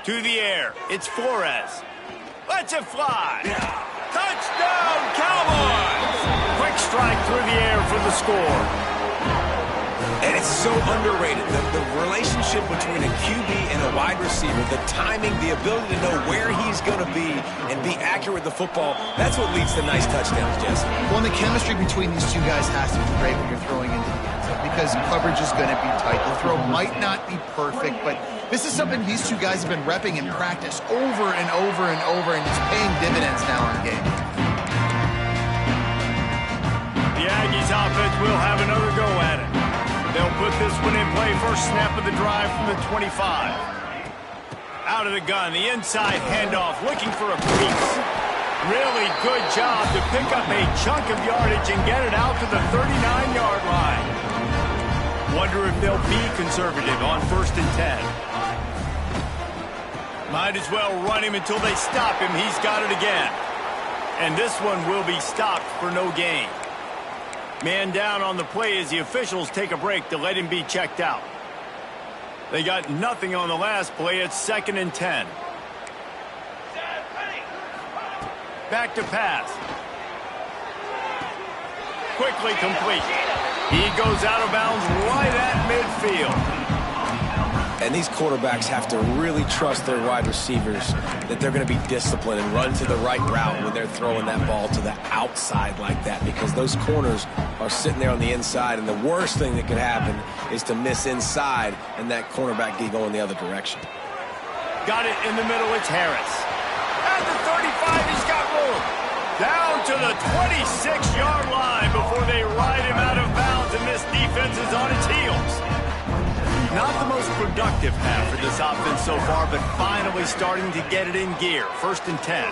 To the air, it's Flores. Lets it fly. Touchdown, Cowboys! Quick strike through the air for the score. And it's so underrated, the relationship between a QB and a wide receiver, the timing, the ability to know where he's going to be and be accurate with the football, that's what leads to nice touchdowns, Jesse. Well, and the chemistry between these two guys has to be great when you're throwing into the end zone because coverage is going to be tight. The throw might not be perfect, but this is something these two guys have been repping in practice over and over and over, and it's paying dividends now in the game. The Aggies offense will have another go at it. They'll put this one in play. First snap of the drive from the 25. Out of the gun, the inside handoff, looking for a piece. Really good job to pick up a chunk of yardage and get it out to the 39-yard line. Wonder if they'll be conservative on 1st and 10. Might as well run him until they stop him. He's got it again. And this one will be stopped for no gain. Man down on the play as the officials take a break to let him be checked out. They got nothing on the last play. It's 2nd and 10. Back to pass. Quickly complete. He goes out of bounds right at midfield. And these quarterbacks have to really trust their wide receivers that they're going to be disciplined and run to the right route when they're throwing that ball to the outside like that, because those corners are sitting there on the inside, and the worst thing that could happen is to miss inside and that cornerback be going the other direction. Got it in the middle. It's Harris. At the 35, he's got room. Down to the 26-yard line before they ride him out of bounds, and this defense is on its heels. Not the most productive half for this offense so far, but finally starting to get it in gear. 1st and 10.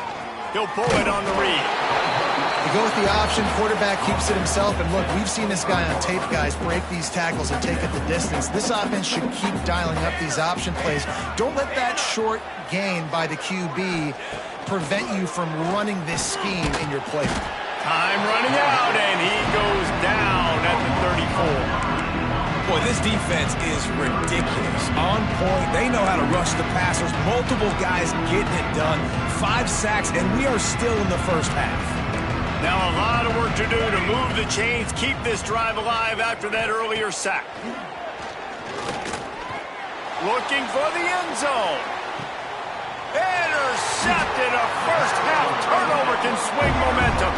He'll pull it on the read. They go with the option. Quarterback keeps it himself. And look, we've seen this guy on tape, guys, break these tackles and take it the distance. This offense should keep dialing up these option plays. Don't let that short gain by the QB prevent you from running this scheme in your play. Time running out, and he goes down at the 34. Boy, this defense is ridiculous. On point. They know how to rush the passers. Multiple guys getting it done. 5 sacks, and we are still in the first half. Now a lot of work to do to move the chains, keep this drive alive after that earlier sack. Looking for the end zone. Intercepted. A first half turnover can swing momentum.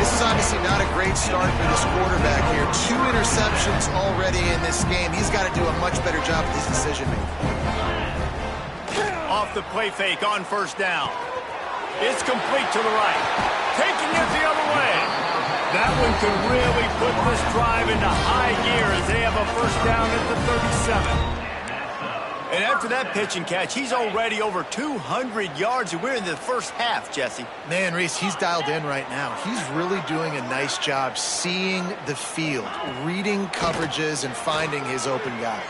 This is obviously not a great start for this quarterback here. 2 interceptions already in this game. He's got to do a much better job with his decision-making. Off the play fake on 1st down. It's complete to the right. Taking it the other way. That one could really put this drive into high gear as they have a 1st down at the 37. And after that pitch and catch, he's already over 200 yards, and we're in the first half, Jesse. Man, Reese, he's dialed in right now. He's really doing a nice job seeing the field, reading coverages, and finding his open guy.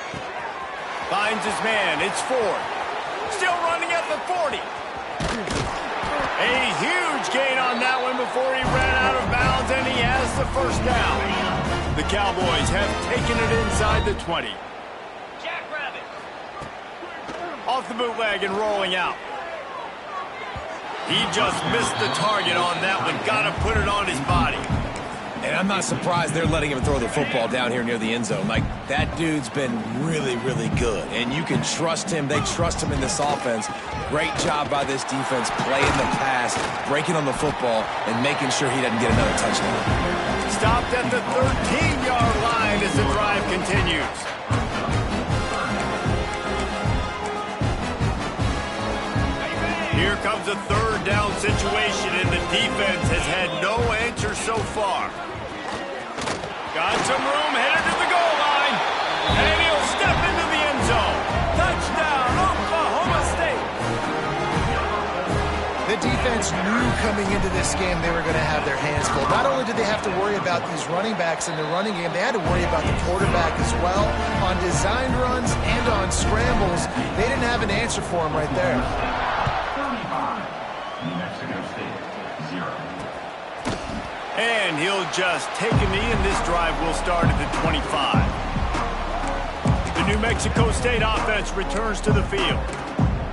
Finds his man. It's Ford. Still running at the 40. A huge gain on that one before he ran out of bounds, and he has the 1st down. The Cowboys have taken it inside the 20. Off the bootleg and rolling out. He just missed the target on that one. Got to put it on his body. And I'm not surprised they're letting him throw the football down here near the end zone. Like, that dude's been really, really good. And you can trust him. They trust him in this offense. Great job by this defense playing the pass, breaking on the football, and making sure he doesn't get another touchdown. Stopped at the 13-yard line as the drive continues. Here comes a 3rd down situation, and the defense has had no answer so far. Got some room, headed to the goal line, and he'll step into the end zone. Touchdown, Oklahoma State. The defense knew coming into this game they were going to have their hands full. Not only did they have to worry about these running backs in the running game, they had to worry about the quarterback as well. On designed runs and on scrambles, they didn't have an answer for him right there. And he'll just take a knee, and this drive will start at the 25. The new Mexico State offense returns to the field.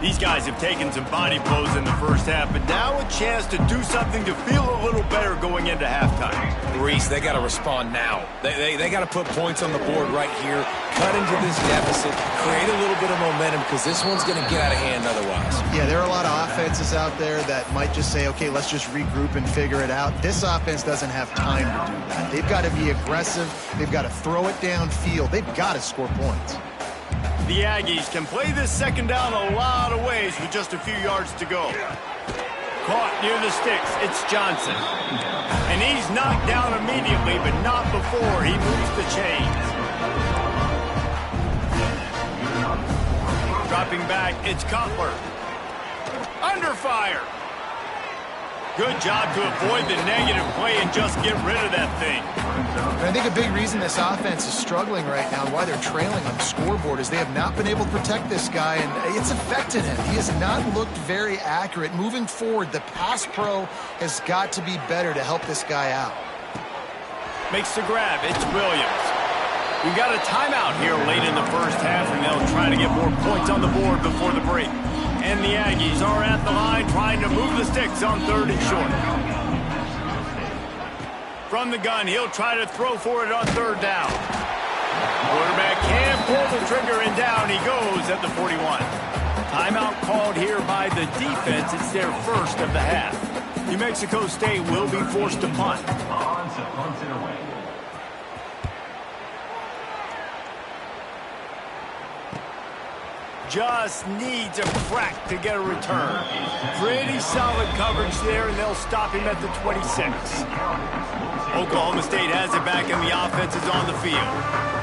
These guys have taken some body blows in the first half, but now a chance to do something to feel a little better going into halftime. Reese, they got to respond now. They got to put points on the board right here, cut into this deficit, create a little bit of momentum, because this one's going to get out of hand otherwise. Yeah, there are a lot of offenses out there that might just say, okay, let's just regroup and figure it out. This offense doesn't have time to do that. They've got to be aggressive. They've got to throw it downfield. They've got to score points. The Aggies can play this second down a lot of ways with just a few yards to go. Caught near the sticks, it's Johnson. And he's knocked down immediately, but not before he moves the chains. Dropping back, it's Cutler. Under fire. Good job to avoid the negative play and just get rid of that thing. I think a big reason this offense is struggling right now and why they're trailing on the scoreboard is they have not been able to protect this guy, and it's affected him. He has not looked very accurate. Moving forward, the pass pro has got to be better to help this guy out. Makes the grab. It's Williams. We've got a timeout here late in the first half, and they'll try to get more points on the board before the break. And the Aggies are at the line trying to move the sticks on 3rd and short. From the gun, he'll try to throw for it on 3rd down. Quarterback can pull the trigger, and down he goes at the 41. Timeout called here by the defense. It's their first of the half. New Mexico State will be forced to punt. Just needs a crack to get a return. Pretty solid coverage there, and they'll stop him at the 26. Oklahoma State has it back, and the offense is on the field.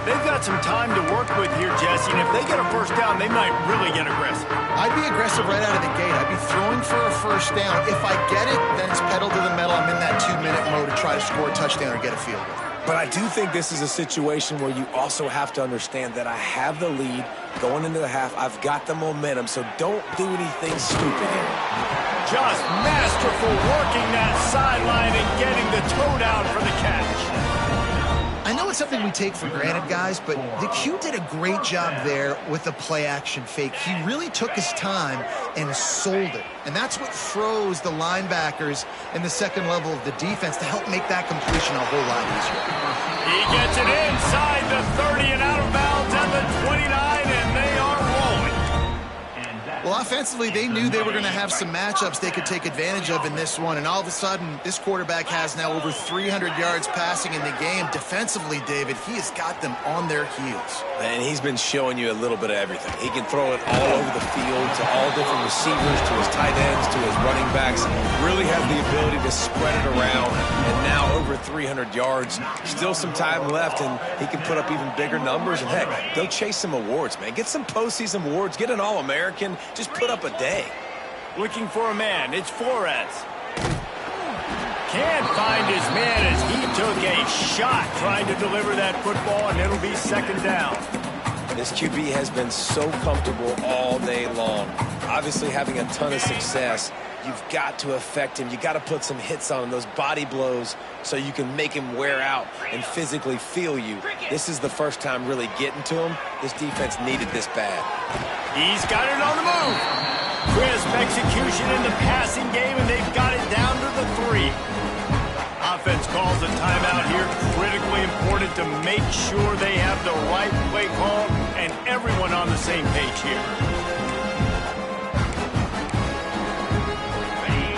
They've got some time to work with here, Jesse, and if they get a first down, they might really get aggressive. I'd be aggressive right out of the gate. I'd be throwing for a first down. If I get it, then it's pedal to the metal. I'm in that 2-minute mode to try to score a touchdown or get a field goal. But I do think this is a situation where you also have to understand that I have the lead going into the half. I've got the momentum, so don't do anything stupid here. Just masterful working that sideline and getting the toe down for the catch. I know it's something we take for granted, guys, but the Q did a great job there with the play-action fake. He really took his time and sold it. And that's what froze the linebackers in the second level of the defense to help make that completion a whole lot easier. He gets it inside the 30 and out of bounds at the 29, and they are rolling. Well, offensively, they knew they were going to have some matchups they could take advantage of in this one, and all of a sudden, this quarterback has now over 300 yards passing in the game. Defensively, David, he has got them on their heels. And he's been showing you a little bit of everything. He can throw it all over the field to all different receivers, to his tight ends, to his running backs. Really has the ability to spread it around, and now over 300 yards. Still some time left, and he can put up even bigger numbers. And, heck, go chase some awards, man. Get some postseason awards. Get an All-American. Just put up a day. Looking for a man. It's Flores. Can't find his man as he took a shot trying to deliver that football, and it'll be 2nd down. This QB has been so comfortable all day long. Obviously having a ton of success. You've got to affect him. You got to put some hits on him, those body blows, so you can make him wear out and physically feel you. This is the first time really getting to him. This defense needed this bad. He's got it on the move. Crisp execution in the passing game, and they've got it down to the 3. Offense calls a timeout here. Critically important to make sure they have the right play call and everyone on the same page here.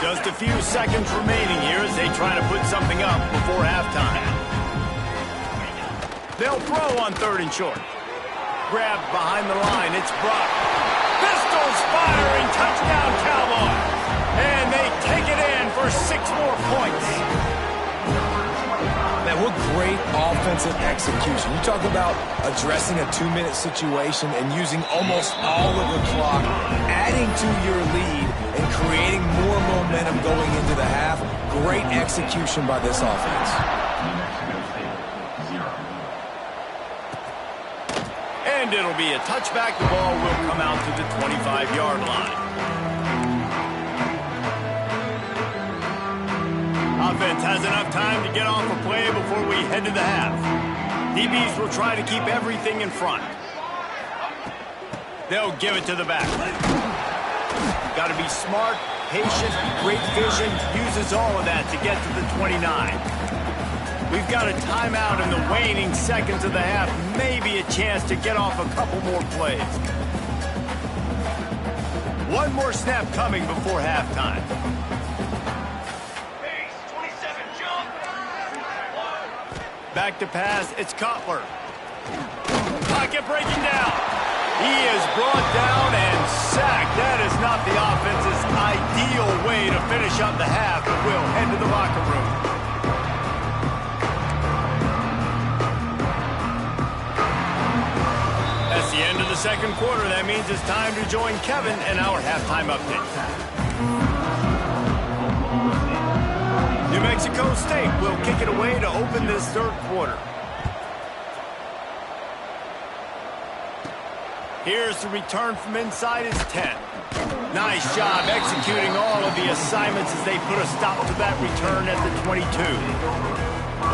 Just a few seconds remaining here as they try to put something up before halftime. They'll throw on 3rd and short. Grabbed behind the line. It's Brock. Pistols firing. Touchdown, Cowboys. And they take it in for 6 more points. Man, what great offensive execution. You talk about addressing a 2-minute situation and using almost all of the clock, adding to your lead and creating more momentum going into the half. Great execution by this offense. And it'll be a touchback. The ball will come out to the 25-yard line. Offense has enough time to get off a play before we head to the half. DBs will try to keep everything in front. They'll give it to the back. Got to be smart, patient, great vision, uses all of that to get to the 29. We've got a timeout in the waning seconds of the half, maybe a chance to get off a couple more plays. One more snap coming before halftime. Back to pass, it's Cutler. Pocket breaking down. He is brought down and sacked. That is not the offense's ideal way to finish up the half, but we'll head to the locker room. That's the end of the second quarter. That means it's time to join Kevin in our halftime update. New Mexico State will kick it away to open this third quarter. Here's the return from inside his 10. Nice job executing all of the assignments as they put a stop to that return at the 22.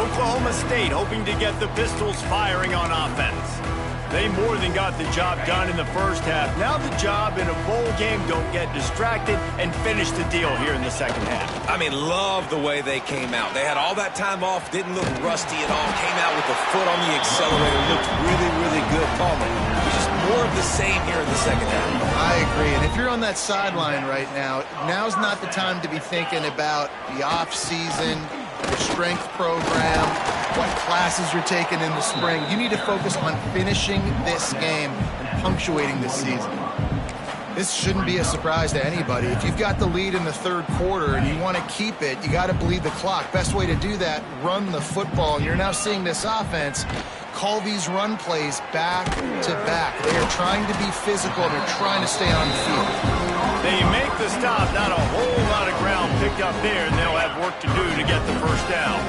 Oklahoma State hoping to get the Pistols firing on offense. They more than got the job done in the first half. Now the job in a bowl game, don't get distracted and finish the deal here in the second half. I mean, love the way they came out. They had all that time off, didn't look rusty at all, came out with the foot on the accelerator, looked really, really good. Palmer, just more of the same here in the second half. I agree, and if you're on that sideline right now, now's not the time to be thinking about the off-season, your strength program, what classes you're taking in the spring. You need to focus on finishing this game and punctuating this season. This shouldn't be a surprise to anybody. If you've got the lead in the third quarter and you want to keep it, you got to bleed the clock. Best way to do that, run the football. You're now seeing this offense call these run plays back to back. They are trying to be physical. They're trying to stay on the field. They make the stop. Not a whole lot of ground picked up there, and they'll have work to do to get the first down.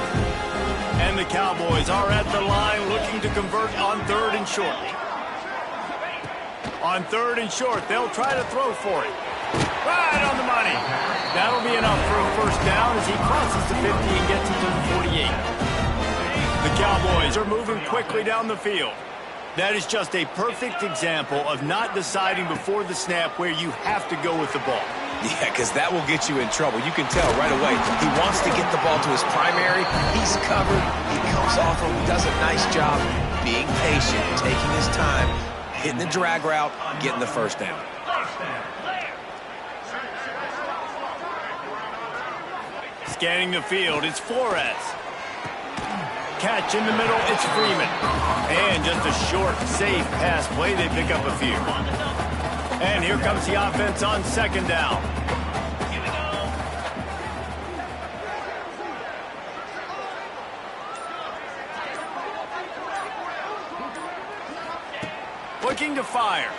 And the Cowboys are at the line looking to convert on third and short. On third and short, they'll try to throw for it. Right on the money. That'll be enough for a first down as he crosses the 50 and gets it to the 48. The Cowboys are moving quickly down the field. That is just a perfect example of not deciding before the snap where you have to go with the ball. Yeah, because that will get you in trouble. You can tell right away. He wants to get the ball to his primary. He's covered. He comes off him, does a nice job being patient, taking his time, hitting the drag route, getting the first down. Scanning the field, it's Flores. Catch in the middle, it's Freeman. And just a short, safe pass play, they pick up a few. And here comes the offense on second down. Looking to fire.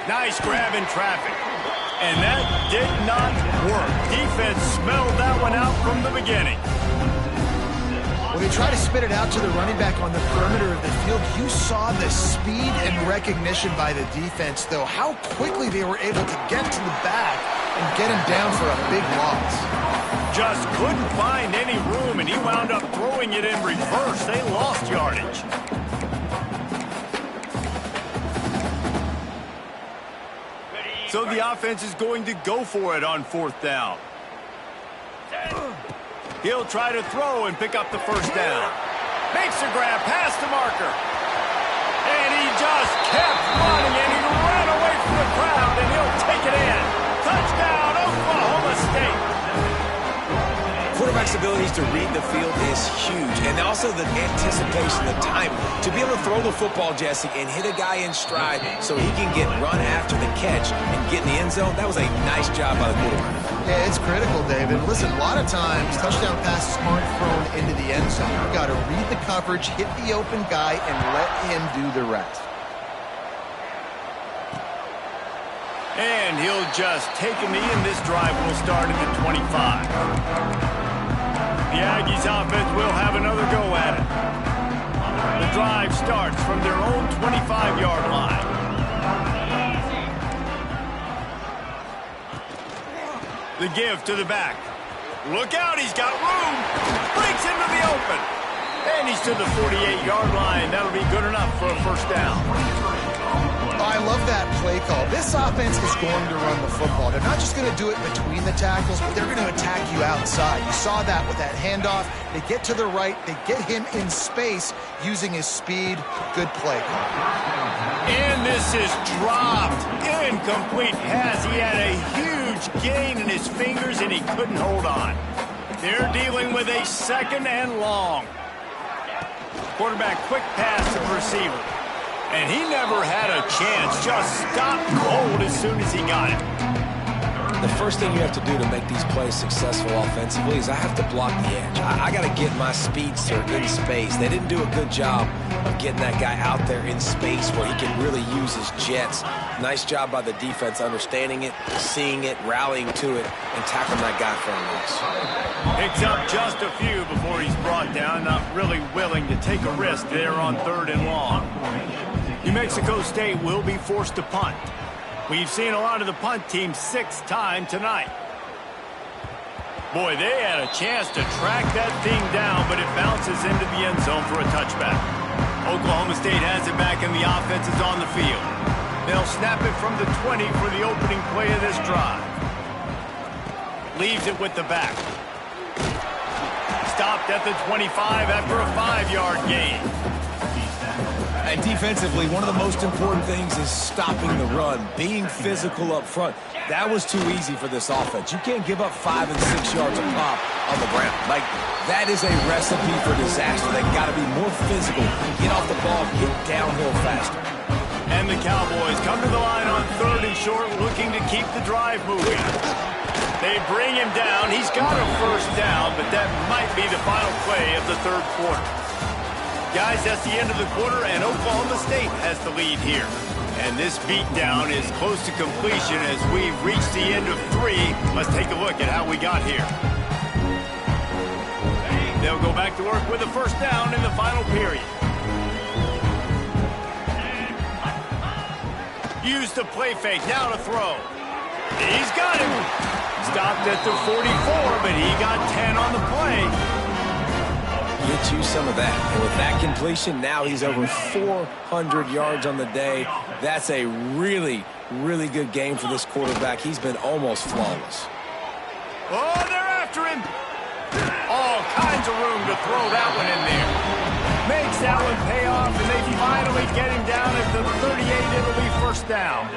Nice grab in traffic. And that did not work. Defense smelled that one out from the beginning. When they try to spit it out to the running back on the perimeter of the field, you saw the speed and recognition by the defense, though, how quickly they were able to get to the back and get him down for a big loss. Just couldn't find any room, and he wound up throwing it in reverse. They lost yardage. So the offense is going to go for it on fourth down. He'll try to throw and pick up the first down. Makes a grab past the marker. And he just kept running, and he ran away from the crowd, and he'll take it in. Touchdown, Oklahoma State. Quarterback's abilities to read the field is huge, and also the anticipation, the time. To be able to throw the football, Jesse, and hit a guy in stride so he can get run after the catch and get in the end zone, that was a nice job by the quarterback. Yeah, it's critical, David. Listen, a lot of times, touchdown passes aren't thrown into the end zone. You've got to read the coverage, hit the open guy, and let him do the rest. And he'll just take a knee, and this drive will start at the 25. The Aggies offense will have another go at it. The drive starts from their own 25-yard line. The give to the back. Look out, he's got room. Breaks into the open. And he's to the 48-yard line. That'll be good enough for a first down. I love that play call. This offense is going to run the football. They're not just going to do it between the tackles, but they're going to attack you outside. You saw that with that handoff. They get to the right. They get him in space using his speed. Good play call. And this is dropped. Incomplete pass. He had a huge gain in his fingers, and he couldn't hold on. They're dealing with a 2nd and long. Quarterback quick pass to the receiver. And he never had a chance. Just stopped cold as soon as he got it. The first thing you have to do to make these plays successful offensively is I have to block the edge. I got to get my speedster in space. They didn't do a good job of getting that guy out there in space where he can really use his jets. Nice job by the defense understanding it, seeing it, rallying to it, and tackling that guy for a loss. Picks up just a few before he's brought down. Not really willing to take a risk there on 3rd and long. New Mexico State will be forced to punt. We've seen a lot of the punt team 6th time tonight. Boy, they had a chance to track that thing down, but it bounces into the end zone for a touchback. Oklahoma State has it back, and the offense is on the field. They'll snap it from the 20 for the opening play of this drive. Leaves it with the back. Stopped at the 25 after a 5-yard gain. And defensively, one of the most important things is stopping the run, being physical up front. That was too easy for this offense. You can't give up 5 and 6 yards a pop on the ground. Like, that is a recipe for disaster. They've got to be more physical, get off the ball, get downhill faster. And the Cowboys come to the line on 3rd and short, looking to keep the drive moving. They bring him down. He's got a 1st down, but that might be the final play of the 3rd quarter. Guys, that's the end of the quarter, and Oklahoma State has the lead here. And this beatdown is close to completion as we've reached the end of 3. Let's take a look at how we got here. They'll go back to work with a 1st down in the final period. Use the play fake, now to throw. He's got him. Stopped at the 44, but he got 10 on the play. Get you some of that. And with that completion, now he's over 400 yards on the day. That's a really, really good game for this quarterback. He's been almost flawless. Oh, they're after him. All kinds of room to throw that one in there. Makes that one pay off, and they finally get him down at the 38. It'll be 1st down.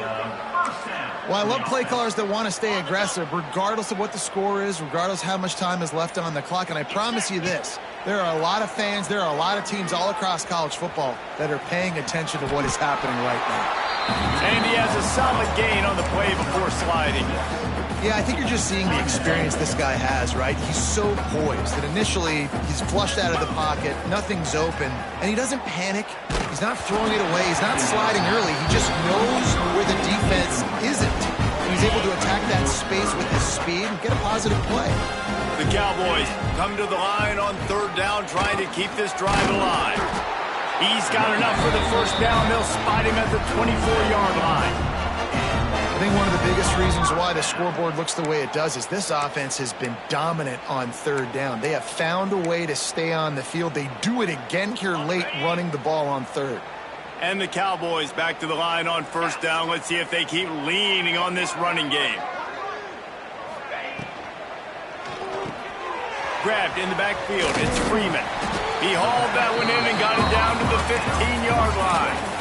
Well, I love play callers that want to stay aggressive, regardless of what the score is, regardless how much time is left on the clock. And I promise you this, there are a lot of fans, there are a lot of teams all across college football that are paying attention to what is happening right now. And he has a solid gain on the play before sliding. Yeah, I think you're just seeing the experience this guy has, right? He's so poised that initially he's flushed out of the pocket, nothing's open, and he doesn't panic. He's not throwing it away. He's not sliding early. He just knows where the defense isn't. And he's able to attack that space with his speed and get a positive play. The Cowboys come to the line on 3rd down, trying to keep this drive alive. He's got enough for the 1st down. They'll spot him at the 24-yard line. I think one of the biggest reasons why the scoreboard looks the way it does is this offense has been dominant on 3rd down. They have found a way to stay on the field. They do it again here late, running the ball on 3rd. And the Cowboys back to the line on 1st down. Let's see if they keep leaning on this running game. Grabbed in the backfield. It's Freeman. He hauled that one in and got it down to the 15-yard line.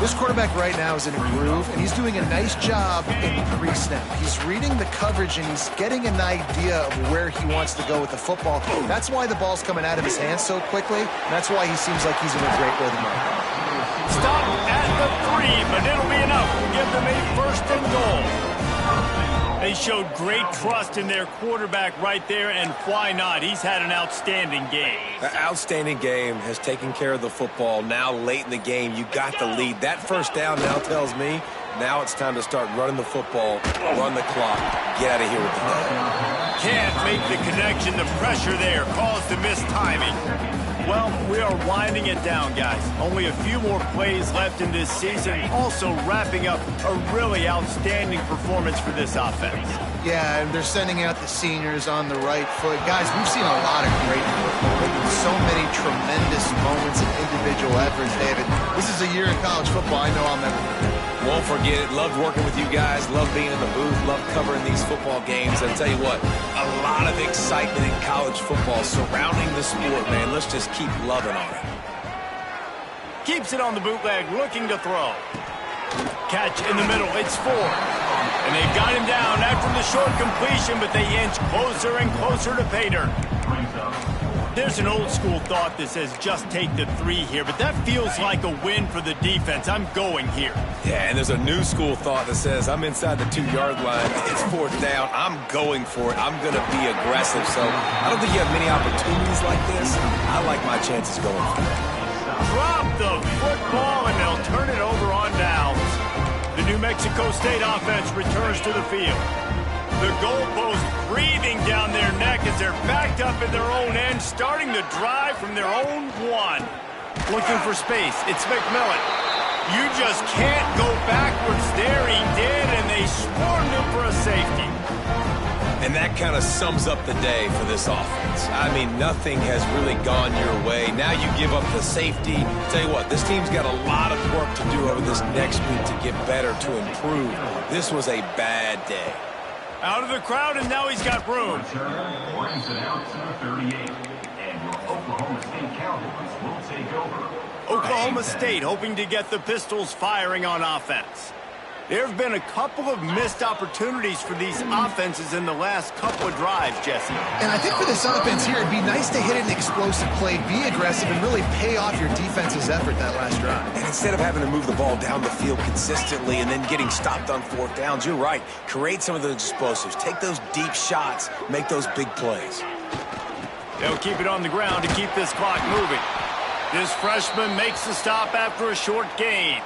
This quarterback right now is in a groove, and he's doing a nice job in pre-snap. He's reading the coverage, and he's getting an idea of where he wants to go with the football. That's why the ball's coming out of his hands so quickly. That's why he seems like he's in a great rhythm. Stop at the 3, but it'll be enough to give them a 1st and goal. They showed great trust in their quarterback right there, and why not? He's had an outstanding game. An outstanding game, has taken care of the football. Now late in the game, you got the lead. That 1st down now tells me now it's time to start running the football, run the clock, get out of here with the ball. Can't make the connection. The pressure there caused the missed timing. Well, we are winding it down, guys. Only a few more plays left in this season. Also wrapping up a really outstanding performance for this offense. Yeah, and they're sending out the seniors on the right foot. Guys, we've seen a lot of great football. So many tremendous moments and individual efforts, David. This is a year in college football I know I'll never forget. Won't forget it. Loved working with you guys. Loved being in the booth. Loved covering these football games. I'll tell you what, a lot of excitement in college football surrounding the sport, man. Let's just keep loving on it. Keeps it on the bootleg, looking to throw. Catch in the middle. It's Ford. And they've got him down after the short completion, but they inch closer and closer to pay dirt. There's an old-school thought that says just take the 3 here, but that feels like a win for the defense. I'm going here. Yeah, and there's a new school thought that says I'm inside the 2-yard line. It's 4th down. I'm going for it. I'm going to be aggressive. So I don't think you have many opportunities like this. I like my chances going for it. Drop the football, and they'll turn it over on downs. The New Mexico State offense returns to the field. The goalpost breathing down their neck as they're backed up in their own end, starting the drive from their own 1. Looking for space. It's McMillan. You just can't go backwards there. He did, and they swarmed him for a safety. And that kind of sums up the day for this offense. I mean, nothing has really gone your way. Now you give up the safety. Tell you what, this team's got a lot of work to do over this next week to get better, to improve. This was a bad day. Out of the crowd, and now he's got room. Brings it out to the 38. And your Oklahoma State Cowboys will take over. Oklahoma State hoping to get the Pistols firing on offense. There have been a couple of missed opportunities for these offenses in the last couple of drives, Jesse. And I think for this offense here, it'd be nice to hit an explosive play, be aggressive, and really pay off your defense's effort that last drive. And instead of having to move the ball down the field consistently and then getting stopped on 4th downs, you're right. Create some of those explosives. Take those deep shots. Make those big plays. They'll keep it on the ground to keep this clock moving. This freshman makes the stop after a short gain.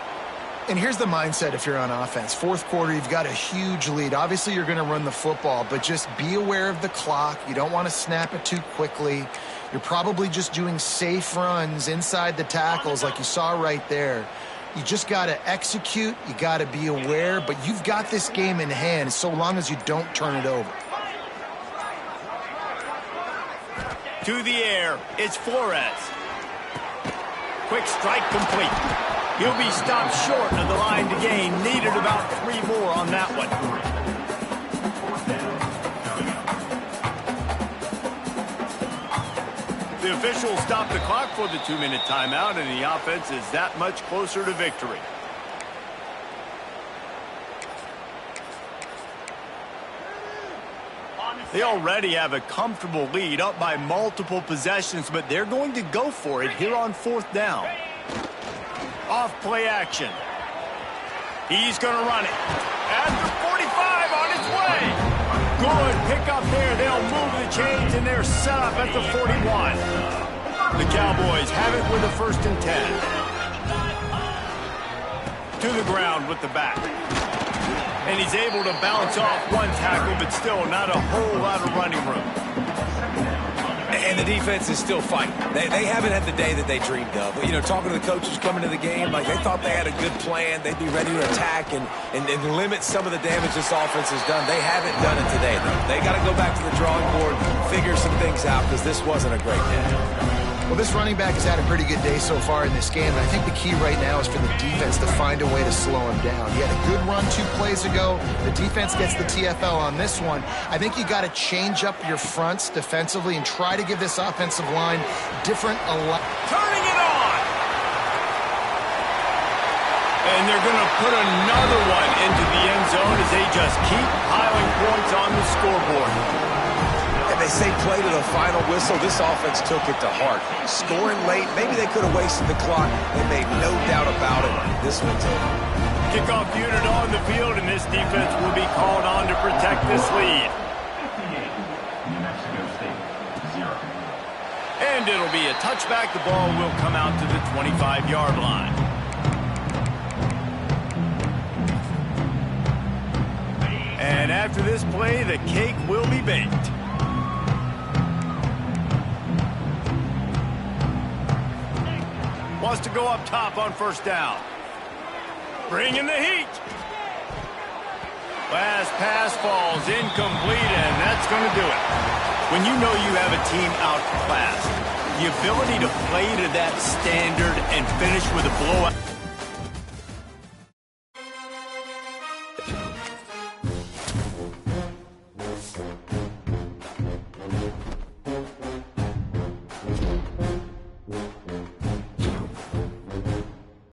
And here's the mindset if you're on offense. 4th quarter, you've got a huge lead. Obviously, you're going to run the football, but just be aware of the clock. You don't want to snap it too quickly. You're probably just doing safe runs inside the tackles like you saw right there. You just got to execute. You got to be aware, but you've got this game in hand so long as you don't turn it over. To the air, it's Flores. Quick strike complete. He'll be stopped short of the line to gain. Needed about 3 more on that one. The officials stop the clock for the 2-minute timeout, and the offense is that much closer to victory. They already have a comfortable lead, up by multiple possessions, but they're going to go for it here on 4th down. Off play action. He's going to run it. At the 45 on its way. Good pickup there. They'll move the chains, and they're set up at the 41. The Cowboys have it with a 1st and 10. To the ground with the back. And he's able to bounce off 1 tackle, but still not a whole lot of running room. And the defense is still fighting. They haven't had the day that they dreamed of. You know, talking to the coaches coming to the game, like they thought they had a good plan. They'd be ready to attack and limit some of the damage this offense has done. They haven't done it today, though. They got to go back to the drawing board, figure some things out, because this wasn't a great day. Well, this running back has had a pretty good day so far in this game, and I think the key right now is for the defense to find a way to slow him down. He had a good run 2 plays ago. The defense gets the TFL on this one. I think you got to change up your fronts defensively and try to give this offensive line different. Turning it on! And they're going to put another one into the end zone as they just keep piling points on the scoreboard. And they say play to the final whistle. This offense took it to heart. Scoring late, maybe they could have wasted the clock. They made no doubt about it. This one's over. Kickoff unit on the field, and this defense will be called on to protect this lead. 58, New Mexico State, 0. And it'll be a touchback. The ball will come out to the 25-yard line. And after this play, the cake will be baked. Wants to go up top on first down. Bringing the heat. Last pass falls incomplete, and that's going to do it. When you know you have a team outclassed, the ability to play to that standard and finish with a blowout.